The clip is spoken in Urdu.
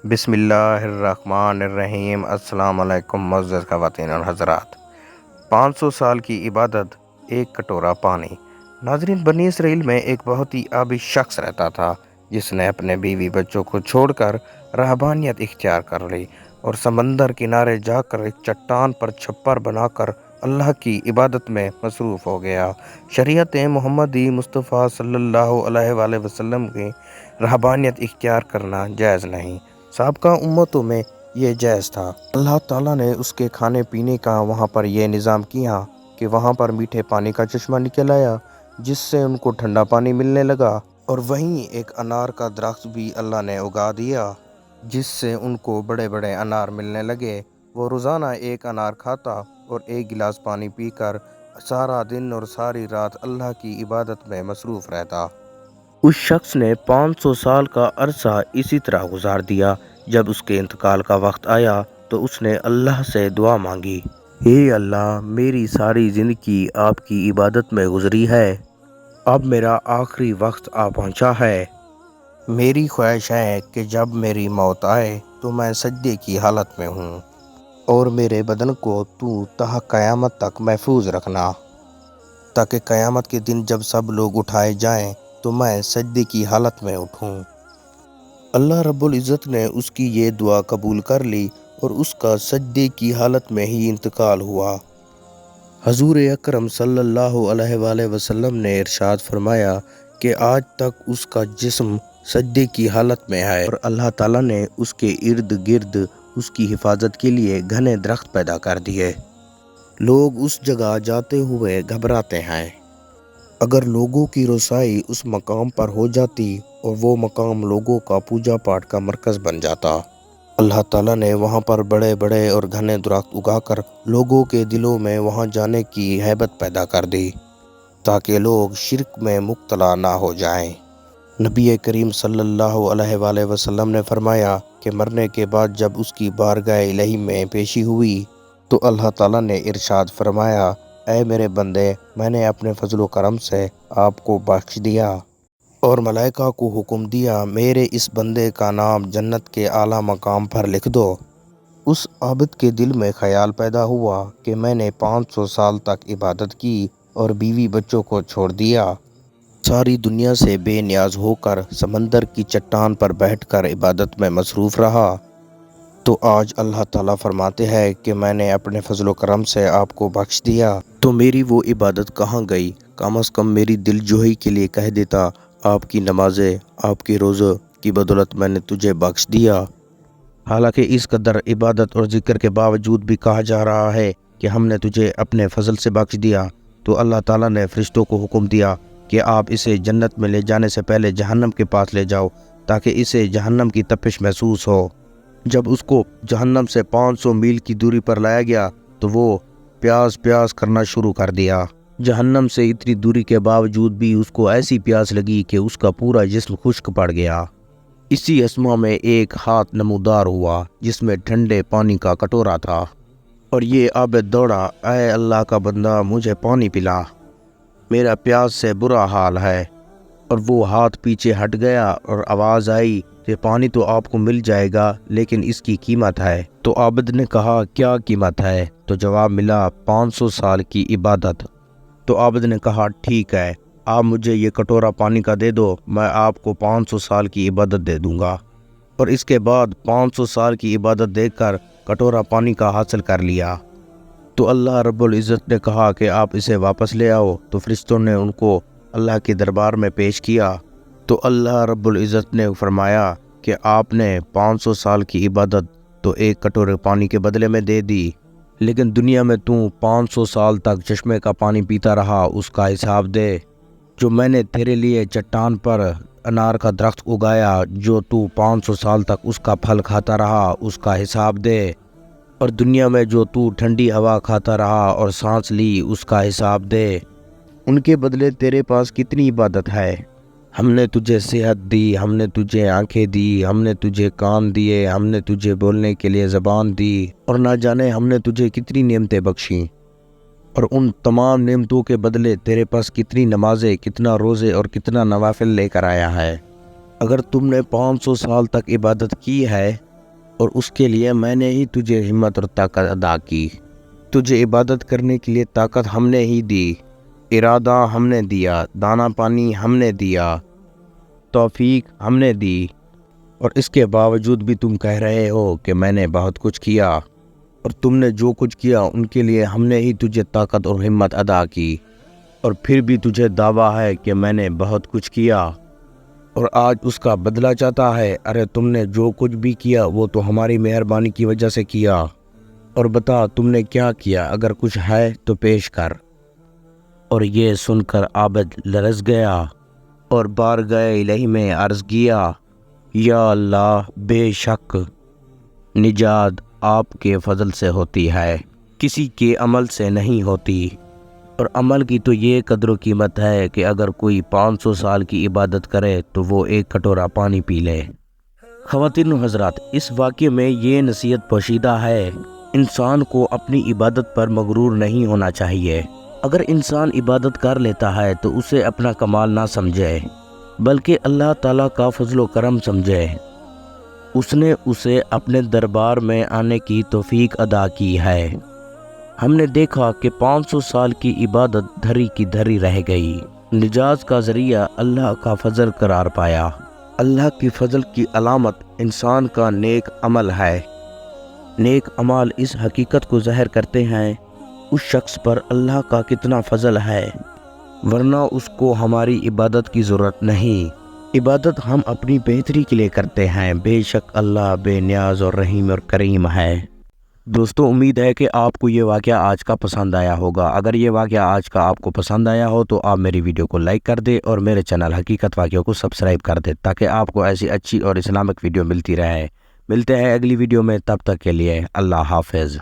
بسم اللہ الرحمن الرحیم۔ السلام علیکم معزز خواتین اور حضرات۔ 500 سال کی عبادت، ایک کٹورا پانی۔ ناظرین، بنی اسرائیل میں ایک بہت ہی عابد شخص رہتا تھا جس نے اپنے بیوی بچوں کو چھوڑ کر رہبانیت اختیار کر لی اور سمندر کنارے جا کر ایک چٹان پر چھپر بنا کر اللہ کی عبادت میں مصروف ہو گیا۔ شریعت محمدی مصطفیٰ صلی اللہ علیہ وآلہ وسلم کی رہبانیت اختیار کرنا جائز نہیں۔ سابقہ امتوں میں یہ جائز تھا۔ اللہ تعالیٰ نے اس کے کھانے پینے کا وہاں پر یہ نظام کیا کہ وہاں پر میٹھے پانی کا چشمہ نکل آیا جس سے ان کو ٹھنڈا پانی ملنے لگا، اور وہیں ایک انار کا درخت بھی اللہ نے اگا دیا جس سے ان کو بڑے بڑے انار ملنے لگے۔ وہ روزانہ ایک انار کھاتا اور ایک گلاس پانی پی کر سارا دن اور ساری رات اللہ کی عبادت میں مصروف رہتا۔ اس شخص نے 500 سال کا عرصہ اسی طرح گزار دیا۔ جب اس کے انتقال کا وقت آیا تو اس نے اللہ سے دعا مانگی، اے اللہ، میری ساری زندگی آپ کی عبادت میں گزری ہے، اب میرا آخری وقت آ پہنچا ہے۔ میری خواہش ہے کہ جب میری موت آئے تو میں سجدے کی حالت میں ہوں، اور میرے بدن کو تو تا قیامت تک محفوظ رکھنا، تاکہ قیامت کے دن جب سب لوگ اٹھائے جائیں تو میں سجدے کی حالت میں اٹھوں۔ اللہ رب العزت نے اس کی یہ دعا قبول کر لی اور اس کا سجدے کی حالت میں ہی انتقال ہوا۔ حضور اکرم صلی اللہ علیہ وآلہ وسلم نے ارشاد فرمایا کہ آج تک اس کا جسم سجدے کی حالت میں ہے، اور اللہ تعالیٰ نے اس کے ارد گرد اس کی حفاظت کے لیے گھنے درخت پیدا کر دیے۔ لوگ اس جگہ جاتے ہوئے گھبراتے ہیں۔ اگر لوگوں کی رسائی اس مقام پر ہو جاتی اور وہ مقام لوگوں کا پوجا پاٹ کا مرکز بن جاتا، اللہ تعالیٰ نے وہاں پر بڑے بڑے اور گھنے درخت اگا کر لوگوں کے دلوں میں وہاں جانے کی ہیبت پیدا کر دی تاکہ لوگ شرک میں مبتلا نہ ہو جائیں۔ نبی کریم صلی اللہ علیہ وآلہ وسلم نے فرمایا کہ مرنے کے بعد جب اس کی بارگاہ الہی میں پیشی ہوئی تو اللہ تعالیٰ نے ارشاد فرمایا، اے میرے بندے، میں نے اپنے فضل و کرم سے آپ کو بخش دیا، اور ملائکہ کو حکم دیا میرے اس بندے کا نام جنت کے اعلیٰ مقام پر لکھ دو۔ اس عابد کے دل میں خیال پیدا ہوا کہ میں نے 500 سال تک عبادت کی اور بیوی بچوں کو چھوڑ دیا، ساری دنیا سے بے نیاز ہو کر سمندر کی چٹان پر بیٹھ کر عبادت میں مصروف رہا، تو آج اللہ تعالیٰ فرماتے ہیں کہ میں نے اپنے فضل و کرم سے آپ کو بخش دیا، تو میری وہ عبادت کہاں گئی؟ کم از کم میری دل جوہی کے لیے کہہ دیتا، آپ کی نمازیں، آپ کے روزوں کی بدولت میں نے تجھے بخش دیا۔ حالانکہ اس قدر عبادت اور ذکر کے باوجود بھی کہا جا رہا ہے کہ ہم نے تجھے اپنے فضل سے بخش دیا، تو اللہ تعالیٰ نے فرشتوں کو حکم دیا کہ آپ اسے جنت میں لے جانے سے پہلے جہنم کے پاس لے جاؤ تاکہ اسے جہنم کی تپش محسوس ہو۔ جب اس کو جہنم سے 500 میل کی دوری پر لایا گیا تو وہ پیاس کرنا شروع کر دیا۔ جہنم سے اتنی دوری کے باوجود بھی اس کو ایسی پیاس لگی کہ اس کا پورا جسم خشک پڑ گیا۔ اسی اسما میں ایک ہاتھ نمودار ہوا جس میں ٹھنڈے پانی کا کٹورا تھا، اور یہ عابد دوڑا، اے اللہ کا بندہ، مجھے پانی پلا، میرا پیاس سے برا حال ہے۔ اور وہ ہاتھ پیچھے ہٹ گیا اور آواز آئی کہ پانی تو آپ کو مل جائے گا لیکن اس کی قیمت ہے۔ تو عابد نے کہا، کیا قیمت ہے؟ تو جواب ملا، 500 سال کی عبادت۔ تو عابد نے کہا، ٹھیک ہے، آپ مجھے یہ کٹورا پانی کا دے دو، میں آپ کو 500 سال کی عبادت دے دوں گا۔ اور اس کے بعد 500 سال کی عبادت دے کر کٹورا پانی کا حاصل کر لیا۔ تو اللہ رب العزت نے کہا کہ آپ اسے واپس لے آؤ، تو فرشتوں نے ان کو اللہ کے دربار میں پیش کیا، تو اللہ رب العزت نے فرمایا کہ آپ نے 500 سال کی عبادت تو ایک کٹورے پانی کے بدلے میں دے دی، لیکن دنیا میں تو 500 سال تک چشمے کا پانی پیتا رہا، اس کا حساب دے۔ جو میں نے تیرے لیے چٹان پر انار کا درخت اگایا، جو تو 500 سال تک اس کا پھل کھاتا رہا، اس کا حساب دے۔ اور دنیا میں جو تو ٹھنڈی ہوا کھاتا رہا اور سانس لی، اس کا حساب دے۔ ان کے بدلے تیرے پاس کتنی عبادت ہے؟ ہم نے تجھے صحت دی، ہم نے تجھے آنکھیں دی، ہم نے تجھے کان دیے، ہم نے تجھے بولنے کے لیے زبان دی، اور نہ جانے ہم نے تجھے کتنی نعمتیں بخشیں۔ اور ان تمام نعمتوں کے بدلے تیرے پاس کتنی نمازیں، کتنا روزے اور کتنا نوافل لے کر آیا ہے۔ اگر تم نے 500 سال تک عبادت کی ہے اور اس کے لیے میں نے ہی تجھے ہمت اور طاقت عطا کی۔ تجھے عبادت کرنے کے لیے طاقت ہم نے ہی دی، ارادہ ہم نے دیا، دانا پانی ہم نے دیا، توفیق ہم نے دی، اور اس کے باوجود بھی تم کہہ رہے ہو کہ میں نے بہت کچھ کیا، اور تم نے جو کچھ کیا ان کے لیے ہم نے ہی تجھے طاقت اور ہمت عطا کی، اور پھر بھی تجھے دعویٰ ہے کہ میں نے بہت کچھ کیا اور آج اس کا بدلہ چاہتا ہے۔ ارے تم نے جو کچھ بھی کیا وہ تو ہماری مہربانی کی وجہ سے کیا، اور بتا تم نے کیا کیا، اگر کچھ ہے تو پیش کر۔ اور یہ سن کر عابد لرز گیا اور بارگاہ الہی میں عرض کیا، یا اللہ، بے شک نجات آپ کے فضل سے ہوتی ہے، کسی کے عمل سے نہیں ہوتی، اور عمل کی تو یہ قدر و قیمت ہے کہ اگر کوئی 500 سال کی عبادت کرے تو وہ ایک کٹورا پانی پی لے۔ خواتین و حضرات، اس واقعے میں یہ نصیحت پوشیدہ ہے، انسان کو اپنی عبادت پر مغرور نہیں ہونا چاہیے۔ اگر انسان عبادت کر لیتا ہے تو اسے اپنا کمال نہ سمجھے، بلکہ اللہ تعالیٰ کا فضل و کرم سمجھے۔ اس نے اسے اپنے دربار میں آنے کی توفیق عطا کی ہے۔ ہم نے دیکھا کہ 500 سال کی عبادت دھری کی دھری رہ گئی، نجات کا ذریعہ اللہ کا فضل قرار پایا۔ اللہ کی فضل کی علامت انسان کا نیک عمل ہے۔ نیک عمال اس حقیقت کو ظاہر کرتے ہیں اس شخص پر اللہ کا کتنا فضل ہے، ورنہ اس کو ہماری عبادت کی ضرورت نہیں۔ عبادت ہم اپنی بہتری کے لیے کرتے ہیں، بے شک اللہ بے نیاز اور رحیم اور کریم ہے۔ دوستو، امید ہے کہ آپ کو یہ واقعہ آج کا پسند آیا ہوگا۔ اگر یہ واقعہ آج کا آپ کو پسند آیا ہو تو آپ میری ویڈیو کو لائک کر دیں اور میرے چینل حقیقت واقعوں کو سبسکرائب کر دیں، تاکہ آپ کو ایسی اچھی اور اسلامک ویڈیو ملتی رہے۔ ملتے ہیں اگلی ویڈیو میں، تب تک کے لیے اللہ حافظ۔